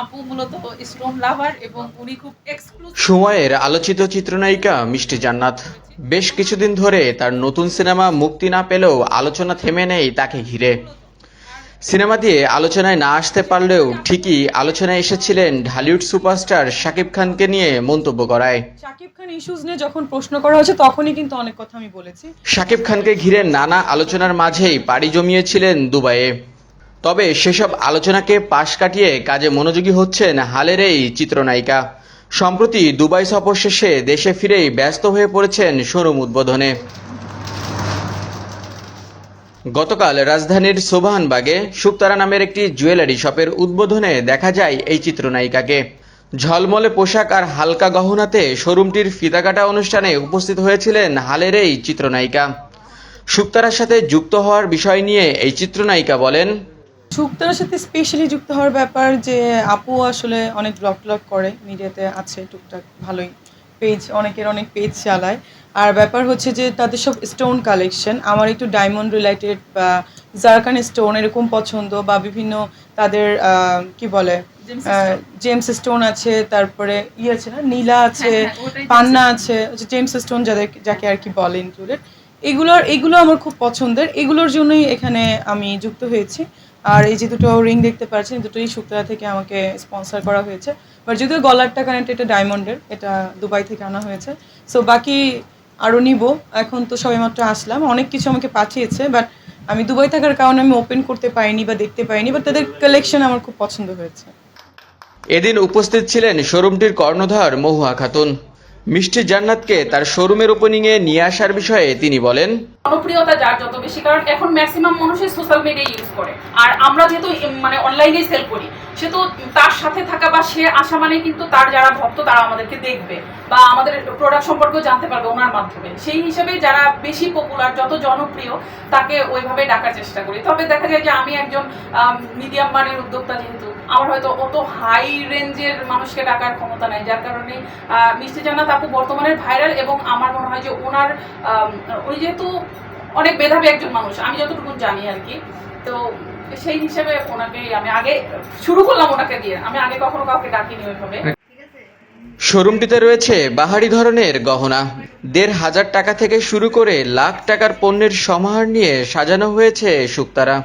আপু মূলত স্টোন লাভার এবং উনি খুব এক্সক্লুসিভ। সময়ের আলোচিত চিত্রনায়িকা মিষ্টি জান্নাত বেশ কিছুদিন ধরে তার নতুন সিনেমা মুক্তি না পেলেও আলোচনা থেমে নেই তাকে ঘিরে। সিনেমা দিয়ে আলোচনায় না আসতে পারলেও ঠিকই আলোচনায় এসেছিলেন ঢালিউড সুপারস্টার শাকিব খানকে নিয়ে মন্তব্য করায়। শাকিব খান ইস্যুস নিয়ে যখন প্রশ্ন করা হয়েছে তখনই কিন্তু অনেক কথা আমি বলেছি। শাকিব খানকে ঘিরে নানা আলোচনার মাঝেই পাড়ি জমিয়েছিলেন দুবাইয়ে। তবে সেসব আলোচনাকে পাশ কাটিয়ে কাজে মনোযোগী হচ্ছেন হালের এই চিত্রনায়িকা। সম্প্রতি দুবাই সফর শেষে দেশে ফিরেই ব্যস্ত হয়ে পড়েছেন শোরুম উদ্বোধনে। গতকাল রাজধানীর সোবহানবাগে শুকতারা নামের একটি জুয়েলারি শপের উদ্বোধনে দেখা যায় এই চিত্রনায়িকাকে। ঝলমলে পোশাক আর হালকা গহনাতে শোরুমটির ফিতাকাটা অনুষ্ঠানে উপস্থিত হয়েছিলেন হালের এই চিত্রনায়িকা। শুকতারার সাথে যুক্ত হওয়ার বিষয় নিয়ে এই চিত্রনায়িকা বলেন, শুকতারার সাথে স্পেশালি যুক্ত হওয়ার ব্যাপার যে আপু আসলে অনেক ব্লগ করে, মিডিয়াতে আছে টুকটাক ভালোই, পেজ অনেকের অনেক পেজ চালায়। আর ব্যাপার হচ্ছে যে তাদের সব স্টোন কালেকশন, আমার একটু ডায়মন্ড রিলেটেড বা জারকান স্টোন এরকম পছন্দ, বা বিভিন্ন তাদের কি বলে জেমস স্টোন আছে, তারপরে আছে না নীলা আছে, পান্না আছে, জেমস স্টোন যাকে আর কি বলে ইনক্লুডেড। এগুলো আমার খুব পছন্দের, এগুলোর জন্যই এখানে আমি যুক্ত হয়েছি। আর এই যে দুটো রিং দেখতে পাচ্ছেন, দুটোই শুকতারা থেকে আমাকে স্পন্সর করা হয়েছে। বাট যদিও গলারটা কানেক্ট, এটা ডায়মন্ডের, এটা দুবাই থেকে আনা হয়েছে। সো বাকি আরও নিব, এখন তো সবেমাত্র আসলাম, অনেক কিছু আমাকে পাঠিয়েছে, বাট আমি দুবাই থাকার কারণে আমি ওপেন করতে পারিনি বা দেখতে পাইনি, বাট তাদের কালেকশন আমার খুব পছন্দ হয়েছে। এদিন উপস্থিত ছিলেন শোরুমটির কর্ণধার মহুয়া খাতুন। মিষ্টি জান্নাতকে তার শোরুমের ওপেনিংয়ে নিয়ে আসার বিষয়ে তিনি বলেন, জনপ্রিয়তা যার যত বেশি, কারণ এখন ম্যাক্সিমাম মানুষই সোশ্যাল মিডিয়া ইউজ করে, আর আমরা যেহেতু মানে অনলাইনে সেল করি, সে তো তার সাথে থাকা বা সে আসা মানে কিন্তু তার যারা ভক্ত তারা আমাদেরকে দেখবে বা আমাদের প্রোডাক্ট সম্পর্কেও জানতে পারবে ওনার মাধ্যমে। সেই হিসেবে যারা বেশি পপুলার, যত জনপ্রিয়, তাকে ওইভাবে ডাকার চেষ্টা করি। তবে দেখা যায় যে আমি একজন মিডিয়াম মানের উদ্যোক্তা, যেহেতু আমার হয়তো অত হাই রেঞ্জের মানুষকে ডাকার ক্ষমতা নাই, যার কারণে মিষ্টি জান্নাত আপু বর্তমানে ভাইরাল। এবং আমার মনে হয় যে ওনার উনি যেহেতু অনেক মেধাবী একজন মানুষ, আমি যতটুকু জানি আর কি, তো সেই হিসেবে ওনাকে আমি আগে শুরু করলাম, ওনাকে দিয়ে। আমি আগে কখনো কাউকে ডাকিনি ওইভাবে। শোরুমটিতে রয়েছে বাহারি ধরনের গহনা, ১৫০০ টাকা থেকে শুরু করে লাখ টাকার পণ্যের সমাহার নিয়ে সাজানো হয়েছে শুকতারা।